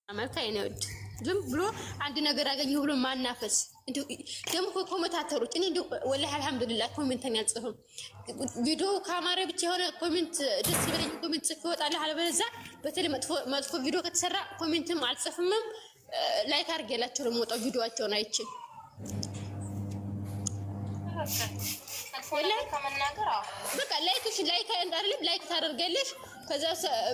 አመልካይ ነው። ዝም ብሎ አንድ ነገር አገኘሁ ብሎ ማናፈስ እንዴ! ደግሞ ኮሜንታተሮች እኔ እንዴ ወላሂ አልሐምዱሊላህ ኮሜንተኛ ጽፈው ቪዲዮ ካማራ ብቻ የሆነ ኮሜንት ደስ ይበለኝ ኮሜንት ጽፎ ይወጣል። አለበለዚያ በተለይ መጥፎ ቪዲዮ ከተሰራ ኮሜንትም አልጽፍምም። ላይክ አድርጌላቸው ነው የምወጣው ቪዲዮአቸውን አይቼ ወላሂ ከመናገር በቃ ላይክ አይደለም ላይክ ታደርጋለሽ። ከዛ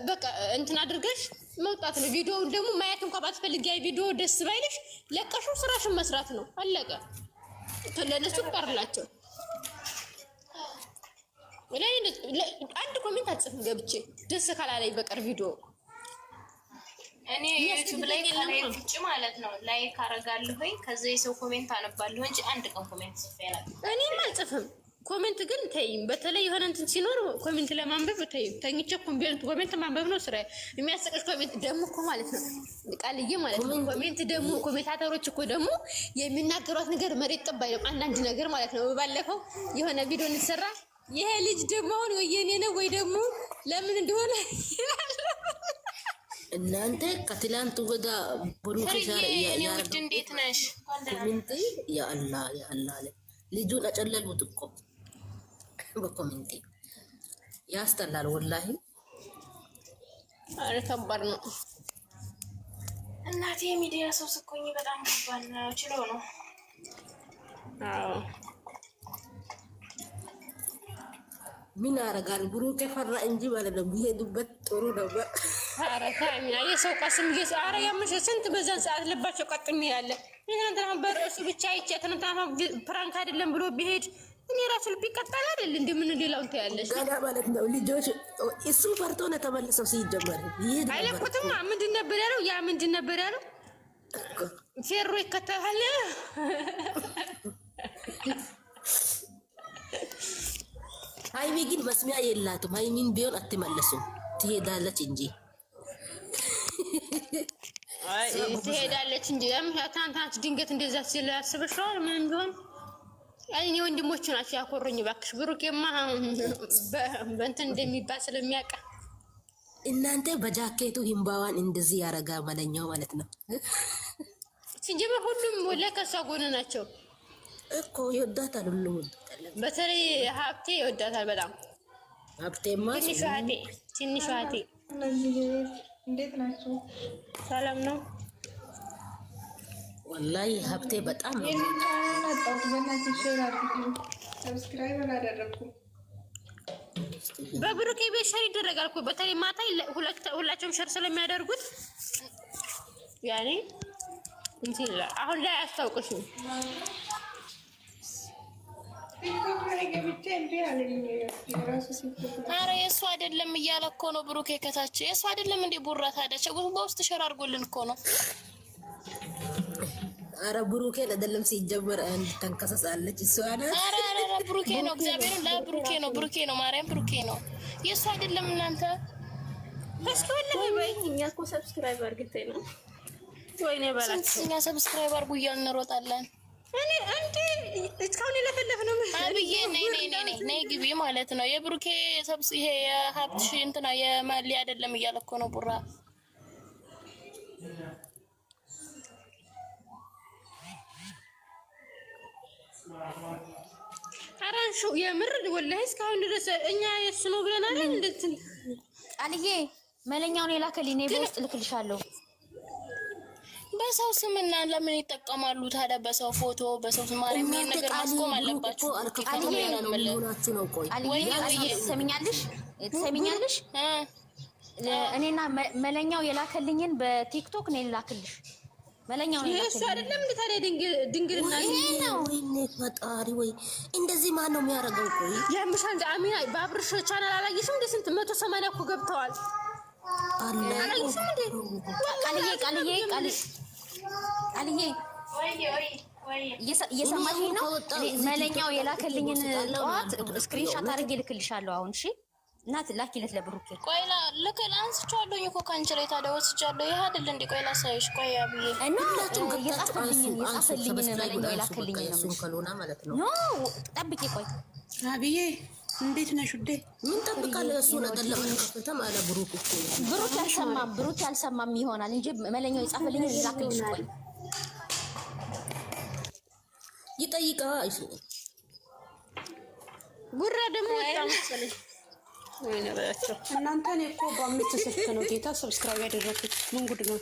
በቃ እንትን አድርገሽ መውጣት ነው። ቪዲዮውን ደግሞ ማየት እንኳን ባትፈልጊ ቪዲዮ ደስ ባይልሽ ለቀሹ ስራሽን መስራት ነው። አለቀ። ለነሱ ቀርላቸው ወላሂ አንድ ኮሜንት አልጽፍም ገብቼ ደስ ካላለኝ በቀር ቪዲዮ እኔ ዩቲዩብ ላይ ከላይክ ማለት ነው ላይክ አደርጋለሁ ወይ ከዛ የሰው ኮሜንት አነባለሁ እንጂ አንድ ቀን ኮሜንት ጽፌ አላውቅም። እኔም አልጽፍም። ኮሜንት ግን ተይም። በተለይ የሆነ እንትን ሲኖር ኮሜንት ለማንበብ ተይም። ተኝቼ ኮሜንት ማንበብ ነው ስራ። የሚያስቀሽ ኮሜንት ደግሞ እኮ ማለት ነው ቃልዬ ማለት ነው። ኮሜንት ደግሞ ኮሜንታተሮች እኮ ደግሞ የሚናገሯት ነገር መሬት ጠብ አይልም። አንዳንድ ነገር ማለት ነው። ባለፈው የሆነ ቪዲዮ እንሰራ ይሄ ልጅ ደግሞ አሁን ወይ የኔ ነው ወይ ደግሞ ለምን እንደሆነ እናንተ ከትላንቱ ወዳ ብሩክ ሻር ያርድ እንዴት ነሽ? ኮሜንት ያ አላህ አለ ልጁን አጨለሉት እኮ በኮሜንት ያስጠላል ወላሂ። አረ ከባድ ነው እናቴ ሚዲያ ሰው ስኮኝ በጣም ከባድ ነው። ችሎ ነው። አዎ ምን አረጋል ብሩክ ፈራ እንጂ ማለት ነው ቢሄዱበት ጥሩ ነበር። አረ ታኛ የሰው ቀስም አረ ያምሽ ስንት በዛን ሰዓት ልባቸው ቀጥም ያለ እናንተና በርሱ ብቻ አይቼ ተነታማ ፕራንክ አይደለም ብሎ ቢሄድ እኔ ራሱ ልብ ይቀጣል አይደል? እንደምን ሌላው እንት ያለሽ ጋዳ ማለት ነው። ልጆች እሱ ፈርቶ ነው ተመለሰው ሲጀመር ይሄድ አይለቁትማ። ምንድን ነበር ያለው? ያ ምንድን ነበር ያለው? ፌሮ ይከተላል። ሃይሚ ግን መስሚያ የላትም። ሃይሚን ቢሆን አትመለሱም ትሄዳለች እንጂ አይ ትሄዳለች እንጂ ታንታች ድንገት እንደዛ ሲል አስበሽዋል? ምንም ቢሆን እኔ ወንድሞቹ ናቸው ያኮሩኝ። እባክሽ ብሩኬማ በእንትን እንደሚባል ስለሚያውቅ እናንተ በጃኬቱ ሂምባዋን እንደዚህ ያረጋ ማለኛው ማለት ነው። ሲጀመር ሁሉም ወለከሷ ጎን ናቸው እኮ ይወዳታል። ሁሉም በተለይ ሀብቴ ይወዳታል በጣም ሀብቴማ ትንሿ ሀብቴ እንዴት ናችሁ? ሰላም ነው ወላሂ ሀብቴ በጣም ነው። ሰብስክራይብ አላደረኩም። በብሩኬ ቤት ሸር ይደረጋል እኮ በተለይ ማታ ሁላቸውም ሸር ስለሚያደርጉት ያኔ እንትን አሁን ላይ አያስታውቅሽም። አረ የእሱ አይደለም እያለ እኮ ነው ብሩኬ ከታች የእሱ አይደለም እንዴ ቡራ ታዲያ ቸጉን በውስጥ ሸር አድርጎልን እኮ ነው። አረ ብሩኬ አይደለም ሲጀመር አንድ ተንከሰሳለች እሱ አይደል? አረ ብሩኬ ነው እግዚአብሔርን ብሩኬ ነው ማርያም ብሩኬ ነው የእሱ አይደለም። እናንተ እስከወለህ በእኛ እኮ ሰብስክራይብ አድርግተኝ ነው ወይኔ ባላችሁ እኛ ሰብስክራይብ አድርጉ እያልን እንሮጣለን። እኔ አንዴ እስካሁን ለፈለፈ ነው አብዬ ነይ ግቢ ማለት ነው። የብሩኬ ሰብስ ይሄ የሀብትሽ እንትና የማሊ አይደለም እያለ እኮ ነው ቡራ። አራንሹ የምር ወላሂ እስካሁን ድረስ እኛ የሱ ነው ብለናል። እንዴት ቃልዬ መለኛውን የላከልኝ ነው በውስጥ ልክልሻለሁ። በሰው ስምና ለምን ይጠቀማሉ ታዲያ? በሰው ፎቶ በሰው ስም ማርያም ይሄን ነገር ማስቆም አለባችሁ። ትሰሚኛለሽ? እኔና መለኛው የላከልኝን በቲክቶክ ነው የላክልሽ። መለኛው ነው እሱ አይደለም እንዴ ታዲያ ድንግልና ነው ወይ ፈጣሪ ወይ እንደዚህ ማን ነው የሚያረጋው? ቆይ ያምሻን አሚና ባብርሽ ቻናል አላየሽም እንዴ? ስንት 180 እኮ ገብተዋል። አላየሽም እንዴ? ቃልዬ እየሰማሽኝ ነው? መለኛው የላከልኝን ጠዋት ስክሪንሾት አድርጌ ልክልሻለሁ አሁን። እሺ እናት ላኪለት ለብሩኬ። ቆይ ልክል አንስቻለሁ እኮ ካንቺ ላይ ታዲያ ወስጃለሁ። ይሄ አይደል እንዴ? ቆይ ላሳይሽ። ቆይ አብዬ እና የጻፈልኝን መለኛው የላከልኝን ነው። ኖ ጠብቂ ቆይ አብዬ እንዴት ነሽ ውዴ? ምን ጠብቃለህ? እሱ ነገር ለማከፈተ ማለት ብሩክ እኮ ብሩክ ያልሰማም ይሆናል እንጂ መለኛው የጻፈልኝ ላክልሽ። ቆይ ይጠይቃ ጉራ ደግሞ በጣም መሰለኝ ወይኔ በያቸው እናንተ። እኔ እኮ በ5 ስልክ ነው ጌታ ሰብስክራይብ ያደረኩት። ምን ጉድ ነው?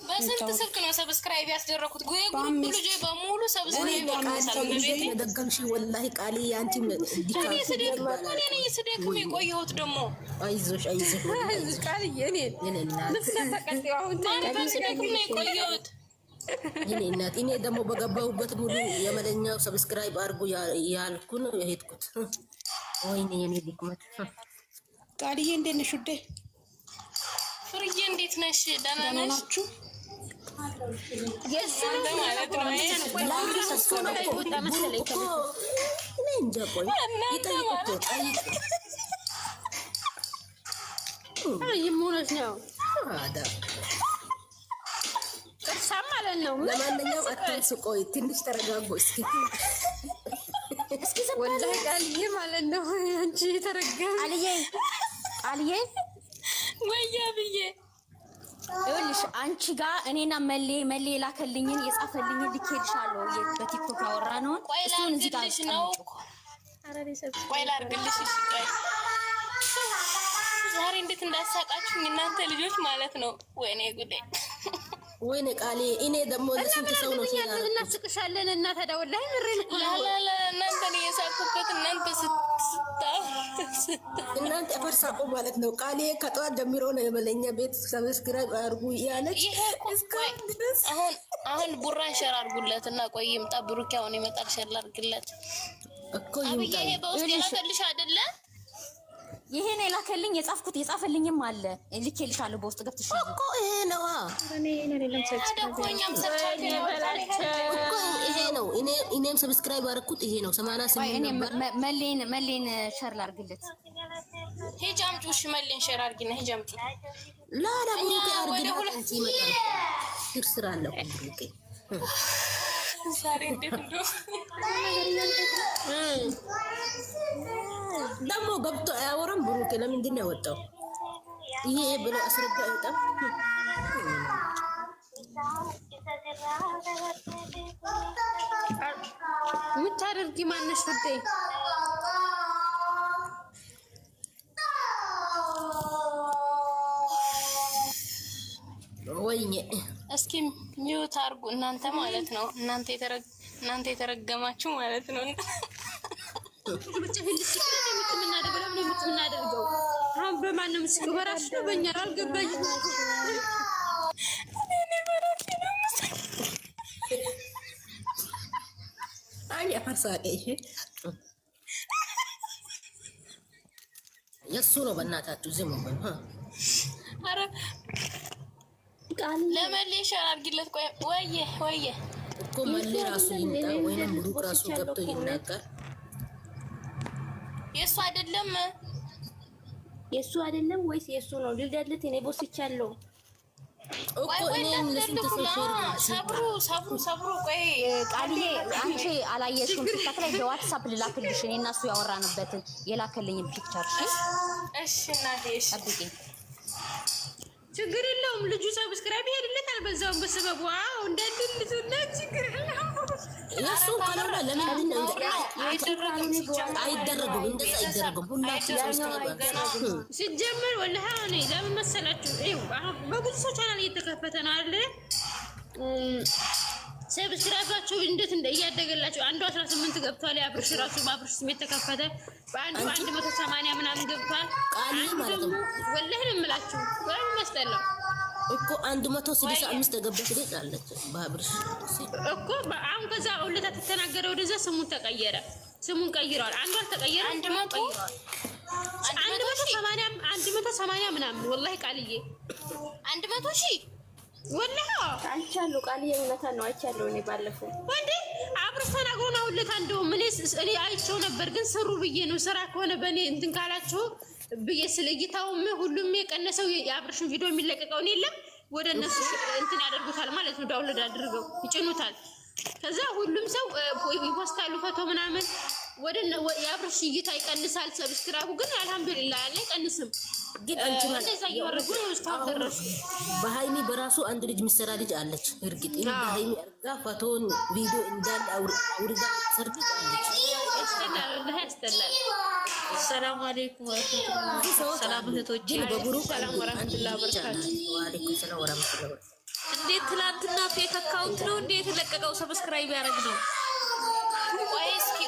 በስንት ስልክ ነው ሰብስክራይብ ያስደረኩት? ጉሩፕ ልጅ በሙሉ ሰብስክራይብ ያደረኩት በቤቴ ደጋምሽ ወላሂ ቃሊ ያንቺ እኔ ስደክም የቆየሁት ደግሞ አይዞሽ ቃል የኔ ተቀጥዩ አሁን ስደክም ነው የቆየሁት። የኔ እናት እኔ ደግሞ በገባሁበት ሙሉ የመለኛው ሰብስክራይብ አድርጉ ያልኩ ነው የሄድኩት። ወይኔ የኔ ድክመት። ቃልዬ እንዴት ነሽ ውዴ? ፍርዬ እንዴት ነሽ? ደህና ነሽ? ለማንኛውም አታስቆይ፣ ትንሽ ተረጋጉ እስኪ። ወላሂ ቃልዬ ማለት ነው አንቺ ተረጋጊ። ቃልዬ ወያ ብዬ ይኸውልሽ አንቺ ጋር እኔና መሌ ላከልኝን የጻፈልኝን ልኬልሻለሁ። በቲክቶክ ያወራነውን እሱን እዚህ ጋር ነው። ቆይ ላድርግልሽ። እሺ ቆይ ዛሬ እንዴት እንዳሳቃችሁኝ እናንተ ልጆች ማለት ነው። ወይኔ ጉዴ ወይኔ ቃሌ። እኔ ደግሞ ለስንት ሰው ነው ሲያራ እናስቅሻለን እና ተዳውላይ ምሬን ላላ እናንተ ነው የሳቁበት። እናንተ ፈርሳቆ ማለት ነው። ቃሌ ከጠዋት ጀምሮ ነው የመለኛ ቤት ሰብስክራይብ አድርጉ ያለች እስካሁን ድረስ። አሁን ቡራን ሸር አድርጉለት እና ቆይ ይምጣ። ብሩክ አሁን ይመጣል። ሸር አድርግለት እኮ ይምጣ። ይሄ በውስጥ የላከልሽ አይደለ? ይሄን የላከልኝ የጻፈልኝም አለ ልኬልሻለሁ። በውስጥ ገብተሽ እኮ ይሄ ነው እኔም ሰብስክራይብ አደረኩት። ይሄ ነው 88 ነበር። መሌን ሸር ላድርግለት። ሂጂ አምጪው። እሺ መሌን ሸር አድርጊና ሂጂ አምጪው። ላላ ብሩክ አድርግለት እንጂ ይመጣል። ስራ አለው ብሩክ ዛሬ እንዴት እንደው ደግሞ ገብቶ አያወራም። ብሩክ ለምንድን ነው ያወጣው? ይሄ ብሎ አስረዳ አይወጣም። ምታደርጊ ማነሽ ውዴ? ወይኔ እስኪ ሚውት አድርጉ እናንተ ማለት ነው። እናንተ የተረገማችሁ ማለት ነው። የምናደርገው አሁን በማን ነው ምስኪ? በራሱ ነው በእኛ ነው። አልገባኝም። አይ አፈርሳቀ ይሄ የሱ ነው። በእናታችሁ ዝም በሉ። አረ ቃል ለመሌ ሸር አድርጊለት። ቆይ ወየ እኮ መሌ ራሱ ይምጣ ወይንም ብሩክ ራሱ ገብቶ ይናገር። የሱ አይደለም ወይስ የሱ ነው? ልደልት እኔ ቦስቻለሁ እኮ እኔም ለስንት ሰብሩ ቆይ ቃልዬ አንቺ አላየሽም? ቲክቶክ ላይ በዋትስአፕ ልላክልሽ እኔ እና እሱ ያወራንበትን የላከልኝን ፒክቸር። እሺ እናቴ እሺ ጠብቂኝ። ችግር የለውም። ልጁ ሰብስክራይብ ይሄድለታል በዛው በሰበቡ። አዎ እንደድልቱ ነው። ችግር የለውም። የሱ ካልሆነ ለምን ነው አይደረግም? እንደዛ አይደረግም። ሁላችሁ ሰብስክራይብ ሲጀምር ወላሂ እኔ ለምን መሰላችሁ? አሁን በብዙ ሰው ቻናል እየተከፈተ ነው አለ ሰብስክራይባቸው እንዴት እያደገላቸው አንዱ 18 ገብቷል። ያብርሽ ራሱ ባብርሽ ስሜት ተከፈተ። በአንዱ 180 ምናምን ገብቷል። ቃል ማለት ነው። ወላሂ ነው የምላችሁ። ወይ መስጠላው እኮ 165 ተገበች ልጅ አለች ባብርሽ እኮ አሁን ከዛ ሁለታ ተተናገረ። ወደዛ ስሙን ተቀየረ። ስሙን ቀይሯል። አንዱ አልተቀየረ። 180 ምናምን ወላሂ ቃልዬ 100 ሺህ ወላሂ አይቻለሁ። ቃልዬ እውነታን ነው አይቻለሁ። እኔ ባለፈው ወንዴ አብርሽ ተናግሮ ነው ሁለታ እንደውም እኔ አይቼው ነበር፣ ግን ስሩ ብዬ ነው ስራ ከሆነ በእኔ እንትን ካላችሁ ብዬ ስለይታውም ሁሉም የቀነሰው የአብርሽን ቪዲዮ የሚለቀቀውን የለም ወደ እነሱ እንትን ያደርጉታል ማለት ነው። ዳውንሎድ አድርገው ይጭኑታል። ከዛ ሁሉም ሰው ይፖስታሉ ፎቶ ምናምን ወደ የአብርሽ እይታ ይቀንሳል። ሰብስክራይቡ ግን አልሐምዱሊላህ ያለ አይቀንስም። ግን አንቺ እንደዛ እያወረዱ ነው እስካሁን ደረሱ። በሃይሚ በራሱ አንድ ልጅ የሚሰራ ልጅ አለች። እርግጥ እንደ ሃይሚ አርጋ ፎቶን ቪዲዮ እንዳለ አውርዳ ሰርግ አለች። ያስጠላል። ሰላም አለይኩም ወራህመቱላሂ ሰላም እህቶቼ፣ ሰላም ወራህመቱላሂ ወበረካቱ። ወአለይኩም ሰላም ወራህመቱላሂ ወበረካቱ። እንዴት ትላንትና ፌክ አካውንት ነው እንዴት የተለቀቀው? ሰብስክራይብ ያደረግ ነው። ቆይ እስኪ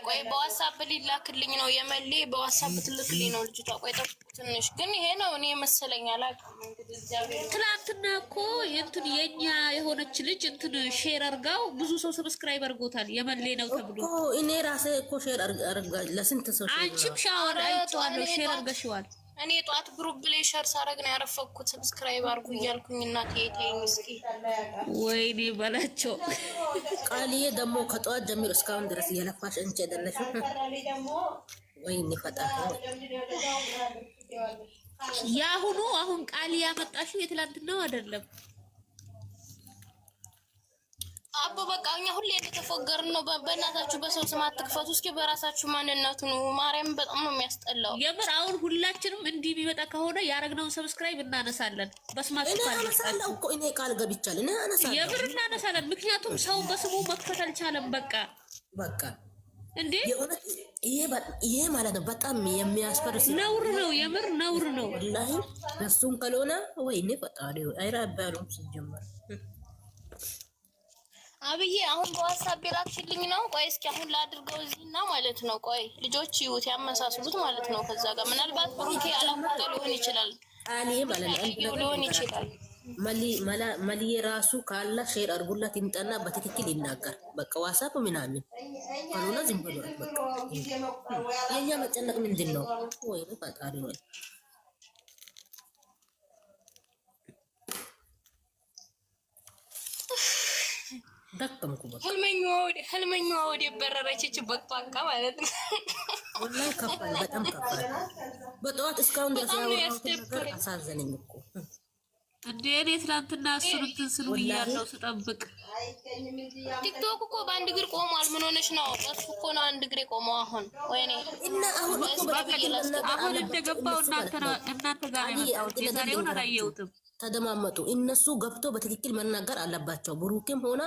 ቆይ በዋትስአፕ ሊላክልኝ ነው የመሌ በዋትስአፕ ትልክልኝ ነው ልጅቷ። ቆይ ጠብቁ ትንሽ ግን ይሄ ነው እኔ መሰለኝ አላውቅም። እንግዲህ እግዚአብሔር ትላንትና እኮ እንትን የኛ የሆነች ልጅ እንትን ሼር አርጋው ብዙ ሰው ሰብስክራይብ አርጎታል። የመሌ ነው ተብሎ እኮ እኔ ራሴ እኮ ሼር አርጋ ለስንት ሰው አንቺም ሻወር አይቷለሁ ሼር አርገሽዋል። እኔ ጧት ግሩፕ ላይ ሸር ሳረግ ነው ያረፈኩት። ሰብስክራይብ አርጉ እያልኩኝ እናቴ ተይኝ እስኪ። ወይኔ በላቸው። ቃልዬ ደግሞ ከጧት ጀምሮ እስካሁን ድረስ እየለፋሽ እንጂ አይደለሽ? ወይኔ ፈጣሪ ያሁኑ አሁን ቃል ያመጣሽው የትላንትናው አይደለም። አቦ በቃ እኛ ሁሌ እንደተፎገርን ነው። በእናታችሁ በሰው ስም አትክፈቱ። እስኪ በራሳችሁ ማንነቱ ነው። ማርያም በጣም ነው የሚያስጠላው። የምር አሁን ሁላችንም እንዲህ ቢመጣ ከሆነ ያረግነውን ሰብስክራይብ እናነሳለን። በስማችሁ አነሳለሁ እኮ እኔ ቃል ገብቻለሁ። እኔ አነሳለሁ፣ የምር እናነሳለን። ምክንያቱም ሰው በስሙ መክፈት አልቻለም። በቃ እንዴ ይሄ ማለት ነው በጣም የሚያስፈርስ ነውር ነው። የምር ነውር ነው ወላሂ። እሱም ካልሆነ ወይኔ ፈጣሪ አይራባሉም ሲጀመር አብዬ አሁን በዋትስአፕ የላክሽልኝ ነው። ቆይ እስኪ አሁን ላድርገው እዚህና ማለት ነው። ቆይ ልጆች ይዩት ያመሳስሉት ማለት ነው። ከዛ ጋር ምናልባት ብሩኬ አላወቀ ሊሆን ይችላል። አሊ ማለት ነው ሊሆን ይችላል። መሊ ራሱ ካላ ሼር አድርጉላት ይምጣና በትክክል ይናገር። በቃ ዋትስአፕ ምናምን ካልሆነ ዝም ብሎ በቃ የኛ መጨነቅ ምንድን ነው? ወይ ፈጣሪ ነው። ደከምኩ በቃ ህልመኛዋ ወደ በረረችች በቃ ማለት ነው። ወላሂ ከፋል፣ በጣም ከፋል። በጠዋት እስካሁን ድረስ ያወራሁት ነገር አሳዘነኝ እኮ እንዴ። እኔ ትናንትና እሱን እንትን ስሉ እያለሁ ስጠብቅ ቲክቶክ እኮ በአንድ እግር ቆሟል። ምን ሆነሽ ነው? እሱ እኮ ነው አንድ እግሬ ቆመው አሁን። ወይኔ እና አሁን እንደገባው እናንተ ጋር የመጣሁት የዛሬውን አላየሁትም። ተደማመጡ። እነሱ ገብቶ በትክክል መናገር አለባቸው። ብሩክም ሆነ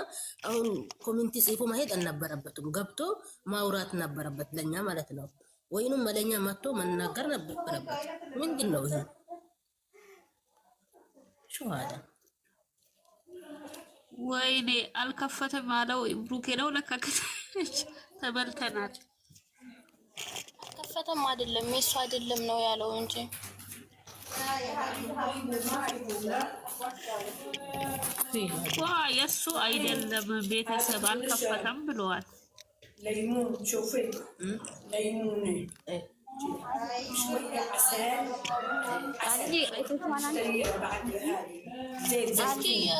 አሁን ኮሚኒቲ ጽፎ ማሄድ አልነበረበትም። ገብቶ ማውራት ነበረበት ለኛ ማለት ነው። ወይንም መለኛ መጥቶ መናገር ነበረበት። ምንድን ነው ይሄ? ሹሃዳ ወይኔ አልከፈተም አለው ብሩኬ ነው ለካ። ተበልተናል። አልከፈተም አይደለም የሱ አይደለም ነው ያለው እንጂ የእሱ አይደለም። ቤተሰብ አልከፈተም ብለዋል።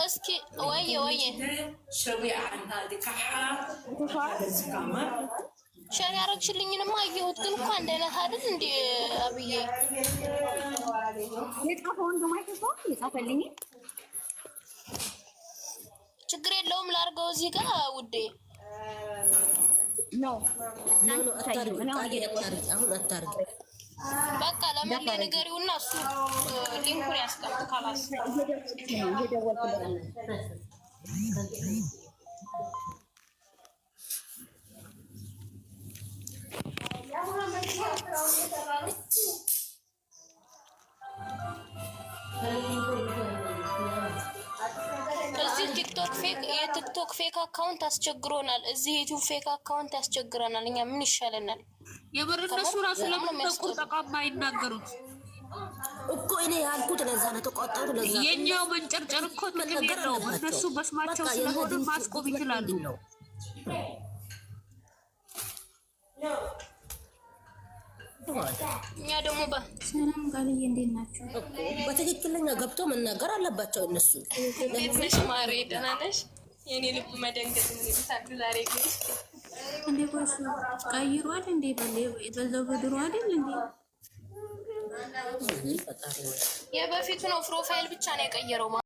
እስኪ ወየ ሸር ያረግሽልኝንማ አየሁት፣ ግን እኮ አንድ አይነት አይደል እንዴ አብዬ? ችግር የለውም ላርገው እዚህ ጋር ውዴ። በቃ ለመሌ ንገሪውና እሱ ሊንኩን ያስቀምጥ ካላስ እዚህ የቲክቶክ ፌክ አካውንት አስቸግሮናል። እዚህ የዩቲዩብ ፌክ አካውንት ያስቸግረናል። እኛ ምን ይሻለናል? የምር እነሱ ራሱ ለምን ተቆጣጣማ ይናገሩት እኮ እኔ ያልኩት ለዛ ነው ተቆጣጡ። ለዛ የኛው መንጨርጨር እኮ ጥቅም የለውም። እነሱ በስማቸው ስለሆነ ማስቆም ይችላሉ። እኛ ደግሞ ሰላም ቃልዬ እንዴት ናችሁ? በትክክለኛ ገብቶ መናገር አለባቸው እነሱ። ለነሽ ማሬ ደህና ነሽ? የኔ ልብ መደንገጥ ምን ይታክ ዛሬ ግን እንዴ ቆይስ ቀይሯል እንዴ? በዛው በድሮ አይደል እንዴ? የበፊቱ ነው ፕሮፋይል ብቻ ነው የቀየረው።